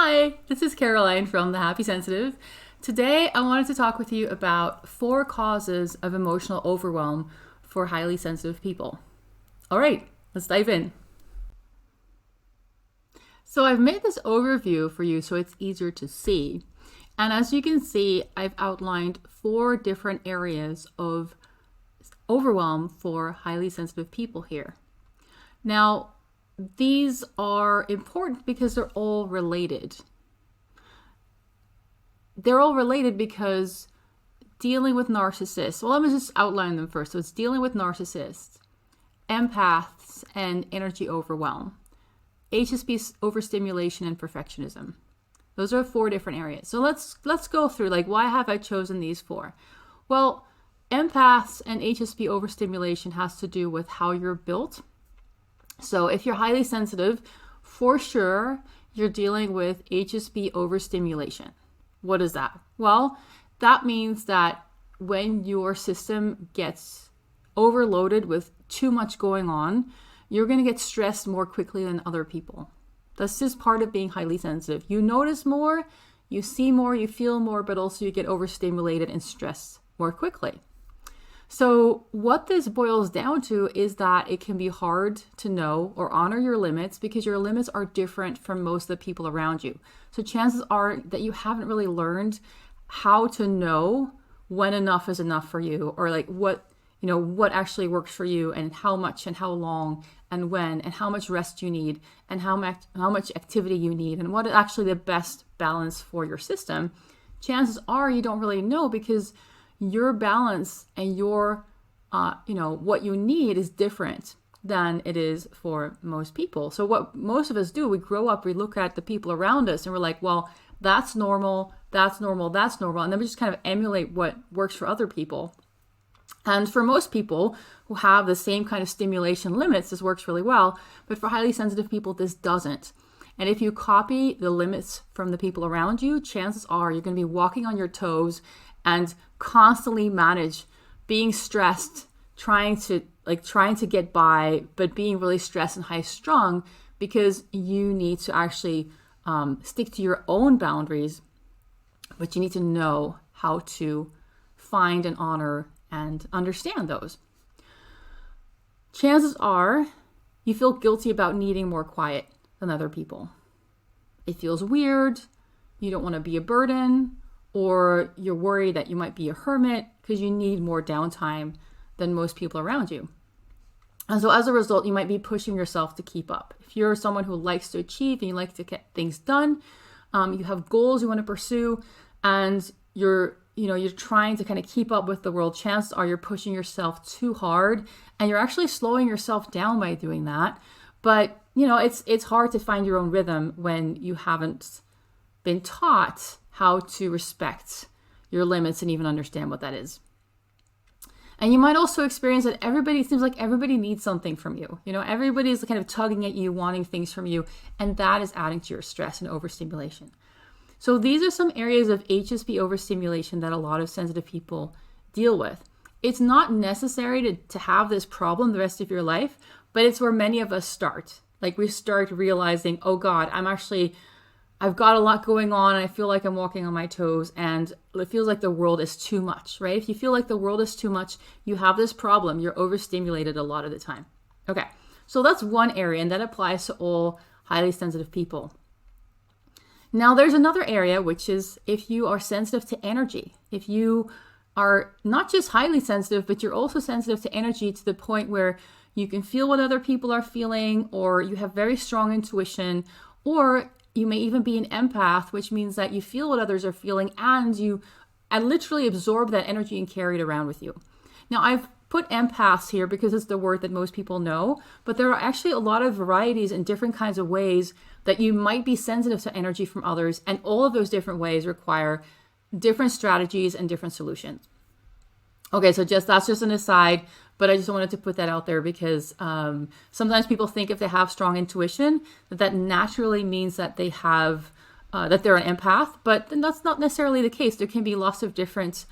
Hi, this is Caroline from The Happy Sensitive. Today, I wanted to talk with you about 4 causes of emotional overwhelm for highly sensitive people. All right, let's dive in. So I've made this overview for you so it's easier to see. And as you can see, I've outlined 4 different areas of overwhelm for highly sensitive people here. Now, these are important because they're all related. They're all related because dealing with narcissists, well, let me just outline them first. So it's dealing with narcissists, empaths, and energy overwhelm, HSP overstimulation, and perfectionism. Those are 4 different areas. So let's go through, like, why have I chosen these 4? Well, empaths and HSP overstimulation has to do with how you're built. So if you're highly sensitive, for sure, you're dealing with HSP overstimulation. What is that? Well, that means that when your system gets overloaded with too much going on, you're going to get stressed more quickly than other people. That's just part of being highly sensitive. You notice more, you see more, you feel more, but also you get overstimulated and stressed more quickly. So what this boils down to is that it can be hard to know or honor your limits because your limits are different from most of the people around you. So chances are that you haven't really learned how to know when enough is enough for you, or like what actually works for you, and how much and how long and when, and how much rest you need, and how much activity you need, and what is actually the best balance for your system. Chances are you don't really know because your balance and your, what you need is different than it is for most people. So what most of us do, we grow up, we look at the people around us and we're like, well, that's normal, that's normal, that's normal. And then we just kind of emulate what works for other people. And for most people who have the same kind of stimulation limits, this works really well. But for highly sensitive people, this doesn't. And if you copy the limits from the people around you, chances are you're going to be walking on your toes and constantly manage being stressed, trying to get by, but being really stressed and high strung because you need to actually stick to your own boundaries, but you need to know how to find and honor and understand those. Chances are you feel guilty about needing more quiet than other people. It feels weird, you don't want to be a burden, or you're worried that you might be a hermit because you need more downtime than most people around you. And so as a result, you might be pushing yourself to keep up. If you're someone who likes to achieve and you like to get things done, you have goals you want to pursue, and you're trying to kind of keep up with the world, chances are you're pushing yourself too hard and you're actually slowing yourself down by doing that. But, it's hard to find your own rhythm when you haven't been taught how to respect your limits and even understand what that is. And you might also experience that it seems like everybody needs something from you. Everybody's kind of tugging at you, wanting things from you, and that is adding to your stress and overstimulation. So these are some areas of HSP overstimulation that a lot of sensitive people deal with. It's not necessary to have this problem the rest of your life, but it's where many of us start. Like we start realizing, oh God, I've got a lot going on and I feel like I'm walking on my toes and it feels like the world is too much, right? If you feel like the world is too much, you have this problem. You're overstimulated a lot of the time. Okay, so that's one area, and that applies to all highly sensitive people. Now there's another area, which is if you are sensitive to energy. If you are not just highly sensitive, but you're also sensitive to energy to the point where you can feel what other people are feeling, or you have very strong intuition, or you may even be an empath, which means that you feel what others are feeling and you literally absorb that energy and carry it around with you. Now, I've put empaths here because it's the word that most people know, but there are actually a lot of varieties and different kinds of ways that you might be sensitive to energy from others, and all of those different ways require different strategies and different solutions. Okay, so that's just an aside, but I just wanted to put that out there because sometimes people think if they have strong intuition, that naturally means that they have that they're an empath, but that's not necessarily the case. There can be lots of different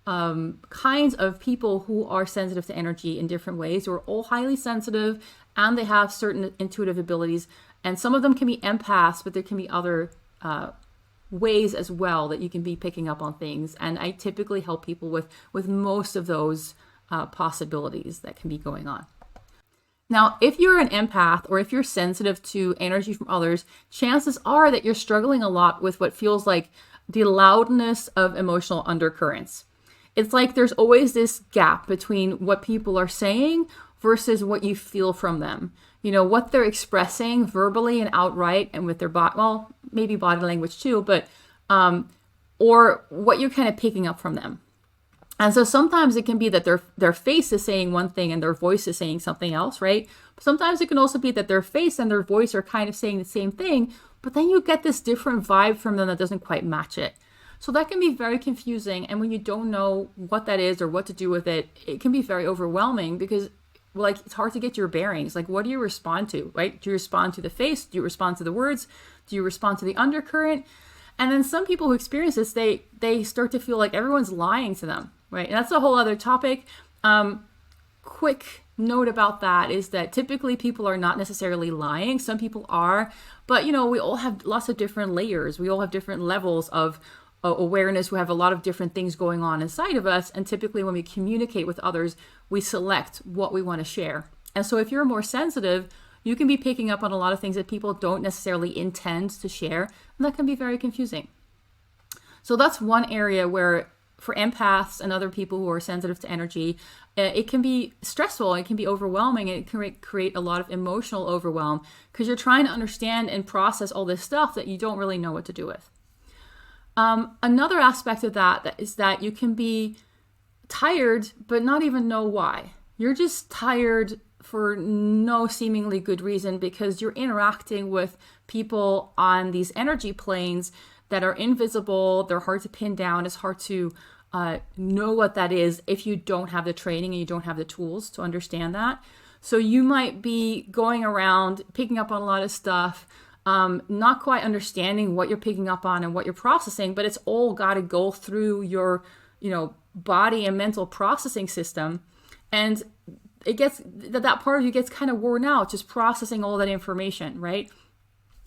kinds of people who are sensitive to energy in different ways, who are all highly sensitive and they have certain intuitive abilities. And some of them can be empaths, but there can be other ways as well that you can be picking up on things. And I typically help people with most of those possibilities that can be going on. Now, if you're an empath or if you're sensitive to energy from others, chances are that you're struggling a lot with what feels like the loudness of emotional undercurrents. It's like there's always this gap between what people are saying versus what you feel from them. You know, what they're expressing verbally and outright and with their body, well, maybe body language too, but, or what you're kind of picking up from them. And so sometimes it can be that their face is saying one thing and their voice is saying something else, right? But sometimes it can also be that their face and their voice are kind of saying the same thing, but then you get this different vibe from them that doesn't quite match it. So that can be very confusing. And when you don't know what that is or what to do with it, it can be very overwhelming because like it's hard to get your bearings. Like, what do you respond to, right? Do you respond to the face? Do you respond to the words? Do you respond to the undercurrent? And then some people who experience this, they start to feel like everyone's lying to them, right? And that's a whole other topic. Quick note about that is that typically people are not necessarily lying. Some people are, but you know, we all have lots of different layers. We all have different levels of awareness. We have a lot of different things going on inside of us. And typically when we communicate with others, we select what we want to share. And so if you're more sensitive, you can be picking up on a lot of things that people don't necessarily intend to share. And that can be very confusing. So that's one area where for empaths and other people who are sensitive to energy, it can be stressful, it can be overwhelming, and it can create a lot of emotional overwhelm because you're trying to understand and process all this stuff that you don't really know what to do with. Another aspect of that is that you can be tired, but not even know why. You're just tired for no seemingly good reason because you're interacting with people on these energy planes that are invisible. They're hard to pin down. It's hard to know what that is if you don't have the training and you don't have the tools to understand that. So you might be going around picking up on a lot of stuff, not quite understanding what you're picking up on and what you're processing, but it's all got to go through your, body and mental processing system. And it gets, that part of you gets kind of worn out just processing all that information, right?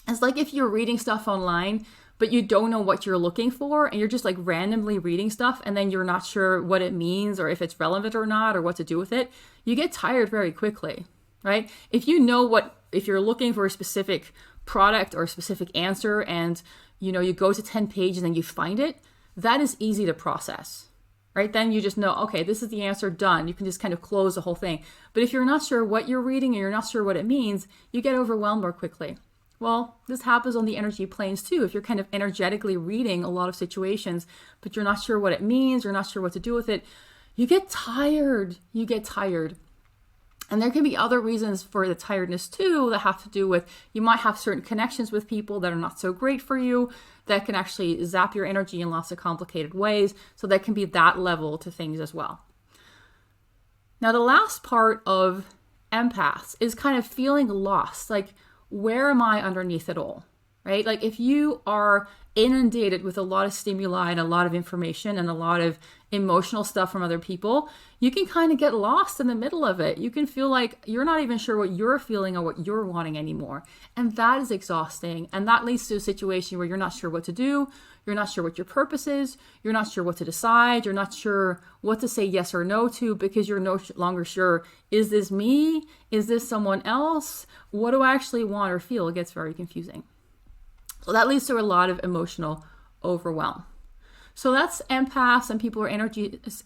It's like if you're reading stuff online, but you don't know what you're looking for and you're just like randomly reading stuff and then you're not sure what it means or if it's relevant or not or what to do with it, you get tired very quickly, right? If you know if you're looking for a specific product or a specific answer and you go to 10 pages and you find it, that is easy to process, right? Then you just know, okay, this is the answer, done. You can just kind of close the whole thing. But if you're not sure what you're reading and you're not sure what it means, you get overwhelmed more quickly. Well, this happens on the energy planes too. If you're kind of energetically reading a lot of situations, but you're not sure what it means, you're not sure what to do with it, you get tired. And there can be other reasons for the tiredness too that have to do with, you might have certain connections with people that are not so great for you, that can actually zap your energy in lots of complicated ways. So that can be that level to things as well. Now, the last part of empaths is kind of feeling lost. Like, where am I underneath it all, right? Like if you are inundated with a lot of stimuli and a lot of information and a lot of emotional stuff from other people, you can kind of get lost in the middle of it. You can feel like you're not even sure what you're feeling or what you're wanting anymore. And that is exhausting. And that leads to a situation where you're not sure what to do. You're not sure what your purpose is. You're not sure what to decide. You're not sure what to say yes or no to because you're no longer sure, is this me? Is this someone else? What do I actually want or feel? It gets very confusing. So that leads to a lot of emotional overwhelm. So that's empaths and people who are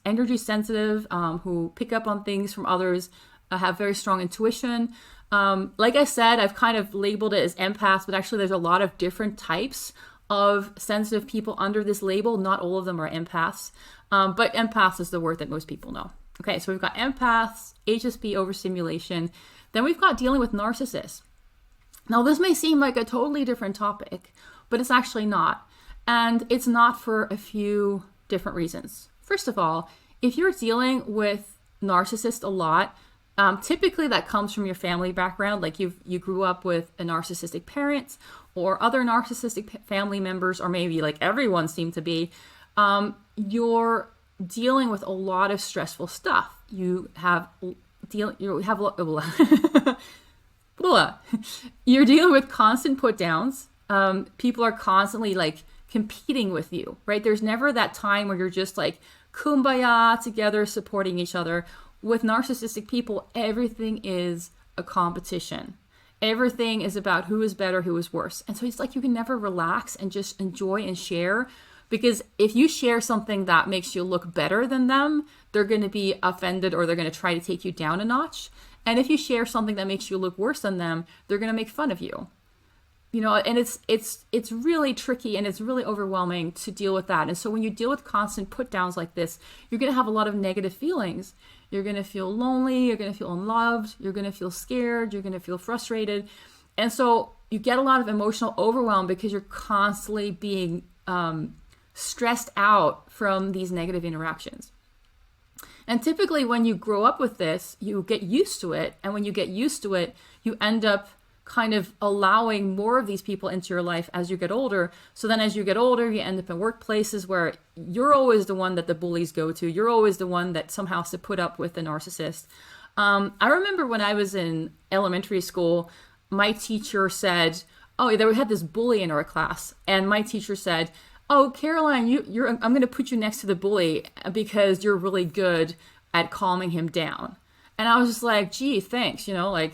energy sensitive, who pick up on things from others, have very strong intuition. Like I said, I've kind of labeled it as empaths, but actually there's a lot of different types of sensitive people under this label. Not all of them are empaths, but empaths is the word that most people know. Okay, so we've got empaths, HSP, overstimulation. Then we've got dealing with narcissists. Now, this may seem like a totally different topic, but it's actually not. And it's not for a few different reasons. First of all, if you're dealing with narcissists a lot, typically that comes from your family background. Like you grew up with a narcissistic parent or other narcissistic family members, or maybe like everyone seemed to be. You're dealing with a lot of stressful stuff. You're dealing with constant put downs, People are constantly like competing with you, right? There's never that time where you're just like kumbaya together supporting each other. With narcissistic people, everything is a competition. Everything is about who is better, who is worse. And so it's like you can never relax and just enjoy and share, because if you share something that makes you look better than them, they're going to be offended or they're going to try to take you down a notch. And if you share something that makes you look worse than them, they're going to make fun of you. You know, and it's really tricky and it's really overwhelming to deal with that. And so when you deal with constant put downs like this, you're going to have a lot of negative feelings. You're going to feel lonely, you're going to feel unloved, you're going to feel scared, you're going to feel frustrated. And so you get a lot of emotional overwhelm because you're constantly being stressed out from these negative interactions. And typically when you grow up with this, you get used to it. And when you get used to it, you end up kind of allowing more of these people into your life as you get older. So then as you get older, you end up in workplaces where you're always the one that the bullies go to. You're always the one that somehow has to put up with the narcissist. I remember when I was in elementary school, my teacher said, oh, we had this bully in our class. And my teacher said, oh, Caroline, I'm going to put you next to the bully because you're really good at calming him down. And I was just like, gee, thanks, like,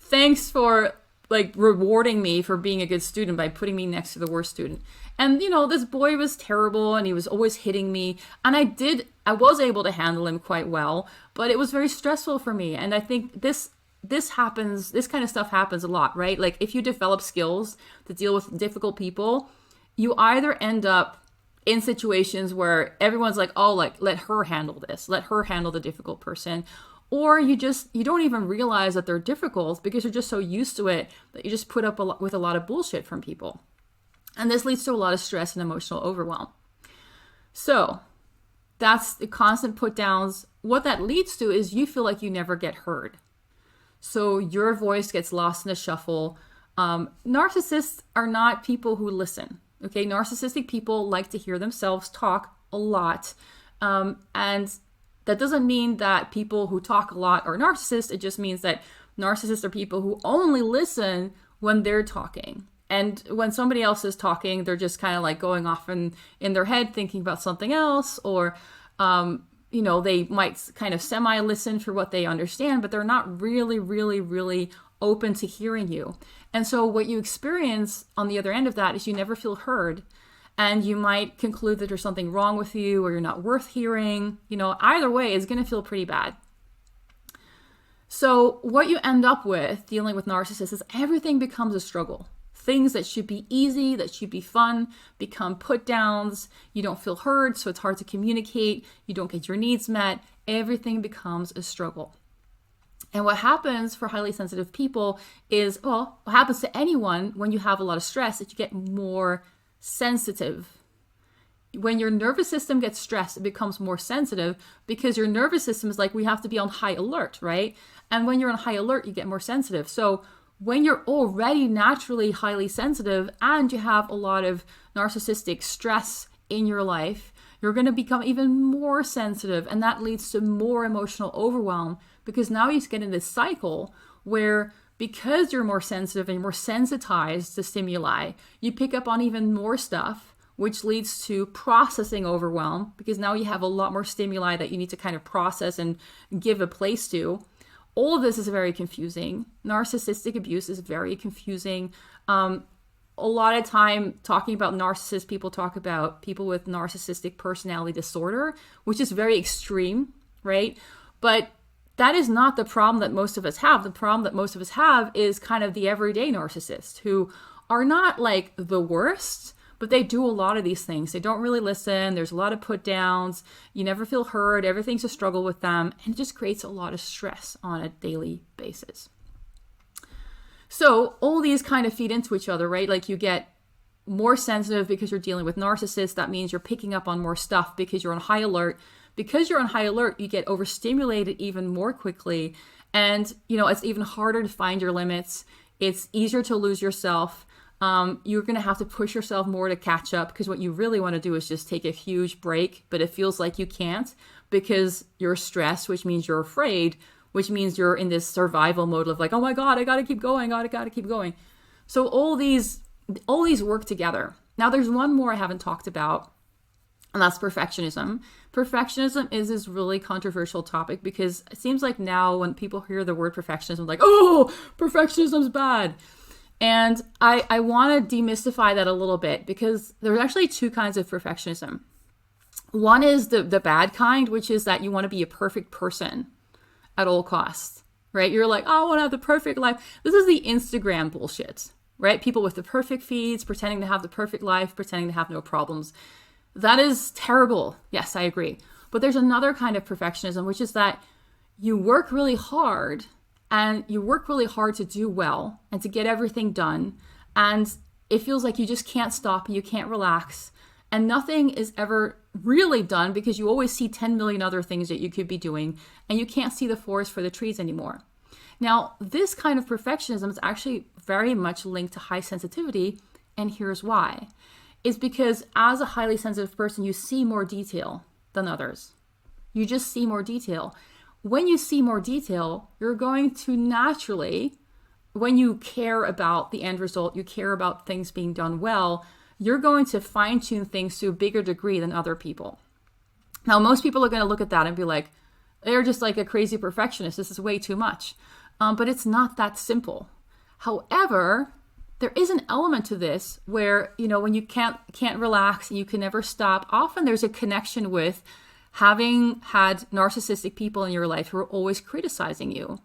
thanks for like rewarding me for being a good student by putting me next to the worst student. And, this boy was terrible and he was always hitting me. And I was able to handle him quite well, but it was very stressful for me. And I think this kind of stuff happens a lot, right? Like if you develop skills to deal with difficult people, you either end up in situations where everyone's like, oh, like, let her handle this, let her handle the difficult person. Or you don't even realize that they're difficult because you're just so used to it that you just put up with a lot of bullshit from people. And this leads to a lot of stress and emotional overwhelm. So that's the constant put downs. What that leads to is you feel like you never get heard. So your voice gets lost in the shuffle. Narcissists are not people who listen. Okay, narcissistic people like to hear themselves talk a lot. And that doesn't mean that people who talk a lot are narcissists. It just means that narcissists are people who only listen when they're talking. And when somebody else is talking, they're just kind of like going off in their head thinking about something else, or, they might kind of semi-listen for what they understand, but they're not really, really, really open to hearing you. And so what you experience on the other end of that is you never feel heard. And you might conclude that there's something wrong with you or you're not worth hearing. Either way, it's going to feel pretty bad. So what you end up with dealing with narcissists is everything becomes a struggle. Things that should be easy, that should be fun, become put downs. You don't feel heard, so it's hard to communicate. You don't get your needs met. Everything becomes a struggle. And what happens for highly sensitive people is, what happens to anyone when you have a lot of stress, that you get more sensitive. When your nervous system gets stressed, it becomes more sensitive because your nervous system is like, we have to be on high alert, right? And when you're on high alert, you get more sensitive. So when you're already naturally highly sensitive and you have a lot of narcissistic stress in your life, you're going to become even more sensitive. And that leads to more emotional overwhelm, because now you get in this cycle where, because you're more sensitive and more sensitized to stimuli, you pick up on even more stuff, which leads to processing overwhelm, because now you have a lot more stimuli that you need to kind of process and give a place to. All of this is very confusing. Narcissistic abuse is very confusing. A lot of time talking about narcissists, people talk about people with narcissistic personality disorder, which is very extreme, right? But that is not the problem that most of us have. The problem that most of us have is kind of the everyday narcissist, who are not like the worst, but they do a lot of these things. They don't really listen. There's a lot of put downs. You never feel heard. Everything's a struggle with them. And it just creates a lot of stress on a daily basis. So all these kind of feed into each other, right? Like you get more sensitive because you're dealing with narcissists. That means you're picking up on more stuff because you're on high alert. Because you're on high alert, you get overstimulated even more quickly. And, it's even harder to find your limits. It's easier to lose yourself. You're going to have to push yourself more to catch up, because what you really want to do is just take a huge break, but it feels like you can't because you're stressed, which means you're afraid, which means you're in this survival mode of like, oh my God, I got to keep going. So all these work together. Now there's one more I haven't talked about, and that's perfectionism. Perfectionism is this really controversial topic because it seems like now when people hear the word perfectionism, like, oh, perfectionism's bad. And I want to demystify that a little bit because there's actually two kinds of perfectionism. One is the bad kind, which is that you want to be a perfect person at all costs, right? You're like, oh, I want to have the perfect life. This is the Instagram bullshit, right? People with the perfect feeds, pretending to have the perfect life, pretending to have no problems. That is terrible. Yes, I agree. But there's another kind of perfectionism, which is that you work really hard and you work really hard to do well and to get everything done. And it feels like you just can't stop and you can't relax. And nothing is ever really done because you always see 10 million other things that you could be doing and you can't see the forest for the trees anymore. Now, this kind of perfectionism is actually very much linked to high sensitivity. And here's why. It's because as a highly sensitive person, you see more detail than others. You just see more detail. When you see more detail, you're going to naturally, when you care about the end result, you care about things being done well, you're going to fine-tune things to a bigger degree than other people. Now, most people are going to look at that and be like, they're just like a crazy perfectionist. This is way too much. But it's not that simple. However, there is an element to this where, when you can't relax and you can never stop, often there's a connection with having had narcissistic people in your life who are always criticizing you.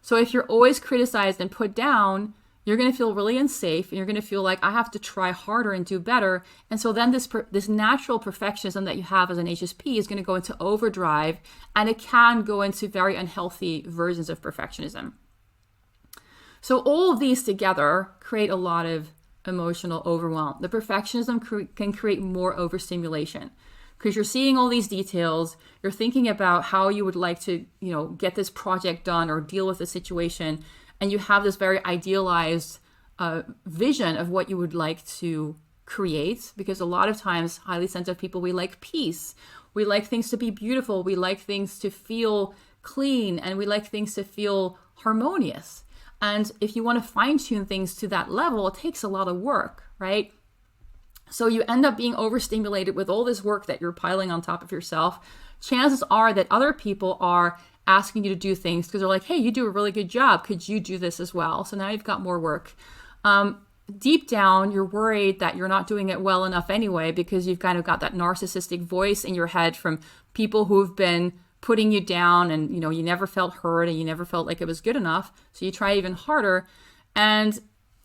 So if you're always criticized and put down, you're going to feel really unsafe and you're going to feel like I have to try harder and do better. And so then this natural perfectionism that you have as an HSP is going to go into overdrive, and it can go into very unhealthy versions of perfectionism. So all of these together create a lot of emotional overwhelm. The perfectionism can create more overstimulation because you're seeing all these details. You're thinking about how you would like to, get this project done or deal with a situation. And you have this very idealized vision of what you would like to create. Because a lot of times, highly sensitive people, we like peace. We like things to be beautiful. We like things to feel clean. And we like things to feel harmonious. And if you want to fine-tune things to that level, it takes a lot of work, right? So you end up being overstimulated with all this work that you're piling on top of yourself. Chances are that other people are asking you to do things because they're like, hey, you do a really good job. Could you do this as well? So now you've got more work. Deep down, you're worried that you're not doing it well enough anyway because you've kind of got that narcissistic voice in your head from people who've been putting you down and, you never felt heard and you never felt like it was good enough. So you try even harder. And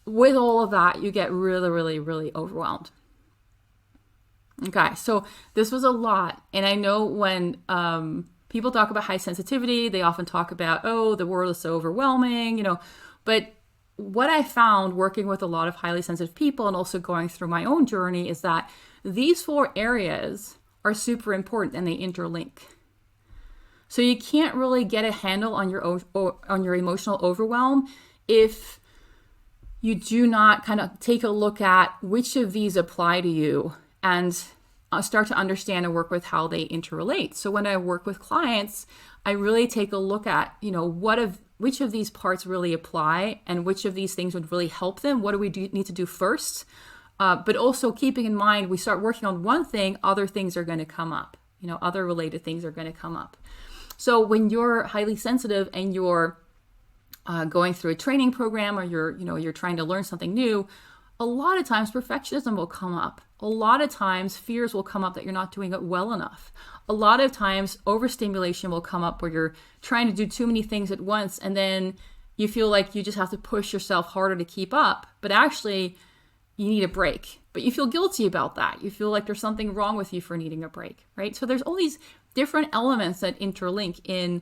with all of that, you get really, really, really overwhelmed. Okay, so this was a lot. And I know when people talk about high sensitivity, they often talk about, oh, the world is so overwhelming, But what I found working with a lot of highly sensitive people and also going through my own journey is that these 4 areas are super important and they interlink. So you can't really get a handle on your emotional overwhelm if you do not kind of take a look at which of these apply to you and start to understand and work with how they interrelate. So when I work with clients, I really take a look at, which of these parts really apply and which of these things would really help them. What do we need to do first? But also keeping in mind, we start working on one thing, other things are going to come up. Other related things are going to come up. So when you're highly sensitive and you're going through a training program or you're trying to learn something new, a lot of times perfectionism will come up. A lot of times fears will come up that you're not doing it well enough. A lot of times overstimulation will come up where you're trying to do too many things at once and then you feel like you just have to push yourself harder to keep up. But actually, you need a break. But you feel guilty about that. You feel like there's something wrong with you for needing a break, right? So there's all these different elements that interlink in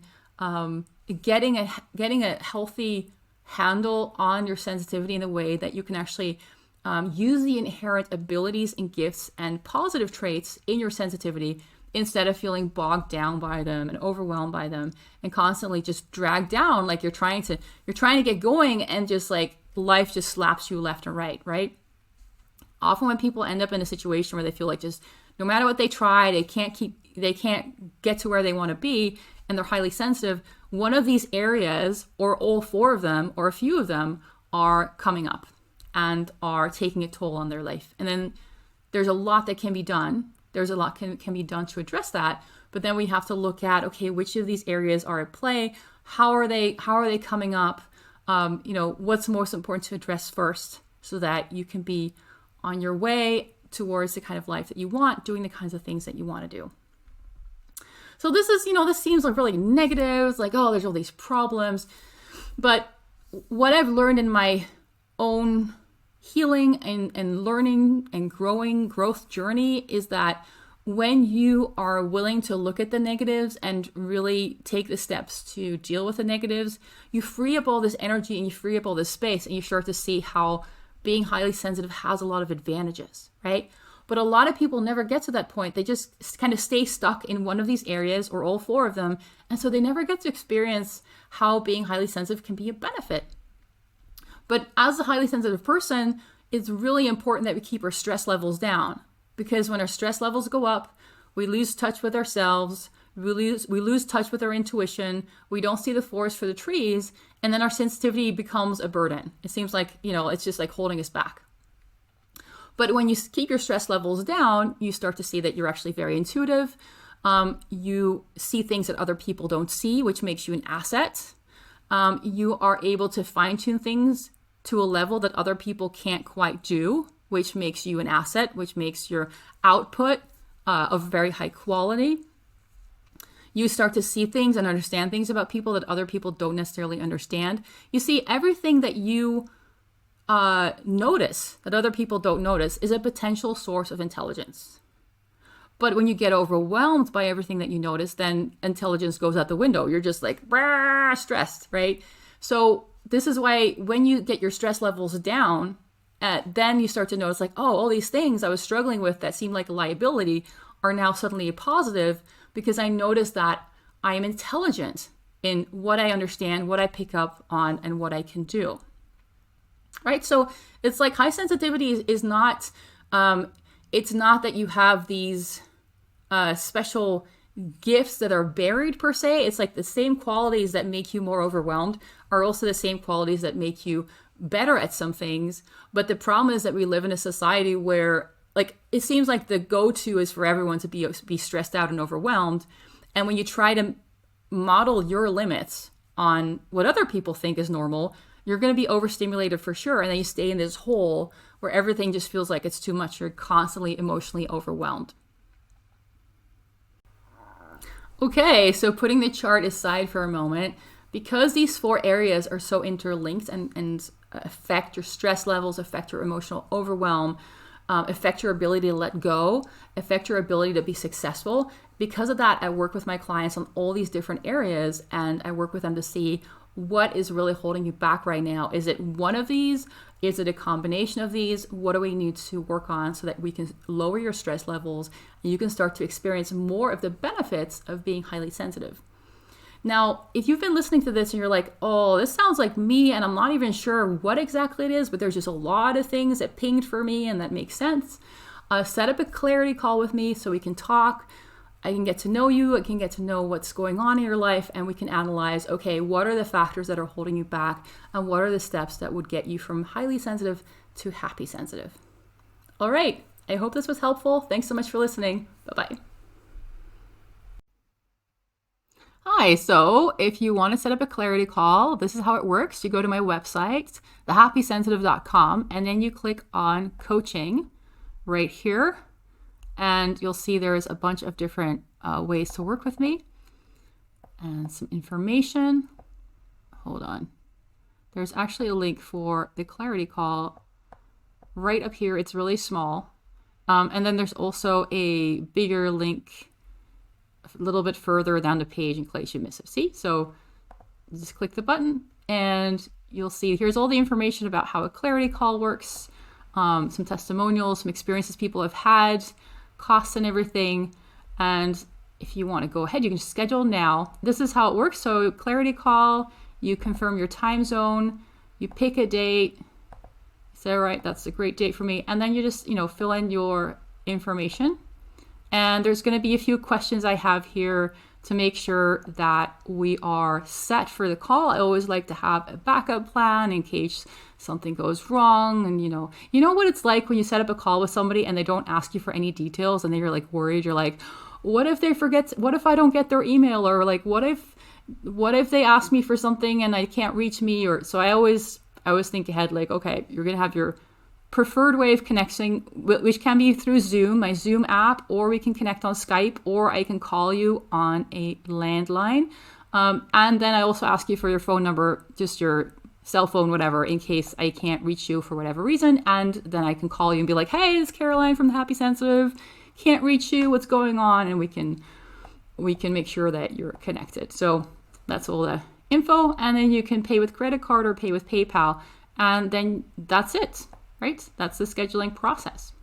getting a healthy handle on your sensitivity in a way that you can actually use the inherent abilities and gifts and positive traits in your sensitivity instead of feeling bogged down by them and overwhelmed by them and constantly just dragged down like you're trying to get going and just like life just slaps you left and right? Often when people end up in a situation where they feel like just no matter what they try, they can't get to where they want to be and they're highly sensitive, one of these areas or all 4 of them or a few of them are coming up. and are taking a toll on their life. And then there's a lot that can be done. There's a lot can be done to address that. But then we have to look at, okay, which of these areas are at play? How are they coming up? What's most important to address first so that you can be on your way towards the kind of life that you want, doing the kinds of things that you want to do. So this is, this seems like really negative. It's like, oh, there's all these problems. But what I've learned in my own healing and learning and growth journey is that when you are willing to look at the negatives and really take the steps to deal with the negatives, you free up all this energy and you free up all this space, and you start to see how being highly sensitive has a lot of advantages, right? But a lot of people never get to that point. They just kind of stay stuck in one of these areas or all four of them. And so they never get to experience how being highly sensitive can be a benefit. But as a highly sensitive person, it's really important that we keep our stress levels down, because when our stress levels go up, we lose touch with ourselves, we lose touch with our intuition, we don't see the forest for the trees, and then our sensitivity becomes a burden. It seems like, it's just like holding us back. But when you keep your stress levels down, you start to see that you're actually very intuitive. You see things that other people don't see, which makes you an asset. You are able to fine-tune things to a level that other people can't quite do, which makes you an asset, which makes your output of very high quality. You start to see things and understand things about people that other people don't necessarily understand. You see, everything that you notice that other people don't notice is a potential source of intelligence. But when you get overwhelmed by everything that you notice, then intelligence goes out the window. You're just like stressed, right? So this is why when you get your stress levels down, then you start to notice like, oh, all these things I was struggling with that seemed like a liability are now suddenly a positive, because I noticed that I am intelligent in what I understand, what I pick up on, and what I can do. Right? So it's like high sensitivity is not, it's not that you have these special gifts that are buried per se. It's like the same qualities that make you more overwhelmed are also the same qualities that make you better at some things. But the problem is that we live in a society where like it seems like the go-to is for everyone to be stressed out and overwhelmed. And when you try to model your limits on what other people think is normal, you're going to be overstimulated for sure. And then you stay in this hole where everything just feels like it's too much. You're constantly emotionally overwhelmed. Okay, so putting the chart aside for a moment, because these four areas are so interlinked and affect your stress levels, affect your emotional overwhelm, affect your ability to let go, affect your ability to be successful. Because of that, I work with my clients on all these different areas, and I work with them to see what is really holding you back right now. Is it one of these? Is it a combination of these? What do we need to work on so that we can lower your stress levels and you can start to experience more of the benefits of being highly sensitive? Now, if you've been listening to this and you're like, oh, this sounds like me and I'm not even sure what exactly it is, but there's just a lot of things that pinged for me and that make sense, set up a clarity call with me so we can talk. I can get to know you, I can get to know what's going on in your life, and we can analyze, okay, what are the factors that are holding you back, and what are the steps that would get you from highly sensitive to happy sensitive. All right, I hope this was helpful. Thanks so much for listening. Bye-bye. Hi, so if you want to set up a clarity call, this is how it works. You go to my website, thehappysensitive.com, and then you click on coaching right here. And you'll see there's a bunch of different ways to work with me and some information. Hold on. There's actually a link for the clarity call right up here. It's really small. And then there's also a bigger link a little bit further down the page in case you miss it. See? So just click the button and you'll see here's all the information about how a clarity call works, some testimonials, some experiences people have had, costs and everything. And if you want to go ahead, you can schedule now. This is how it works. So clarity call, you confirm your time zone, you pick a date, say, all right, that's a great date for me. And then you just, fill in your information. And there's going to be a few questions I have here to make sure that we are set for the call. I always like to have a backup plan in case something goes wrong. And you know what it's like when you set up a call with somebody and they don't ask you for any details, and then you're like worried. You're like, what if they forget? What if I don't get their email? Or like, what if they ask me for something and I can't reach me? Or so I always think ahead, like, okay, you're gonna have your preferred way of connecting, which can be through Zoom, my Zoom app, or we can connect on Skype, or I can call you on a landline. And then I also ask you for your phone number, just your cell phone, whatever, in case I can't reach you for whatever reason. And then I can call you and be like, hey, it's Caroline from the Happy Sensitive. Can't reach you. What's going on? And we can make sure that you're connected. So that's all the info. And then you can pay with credit card or pay with PayPal. And then that's it. Right? That's the scheduling process.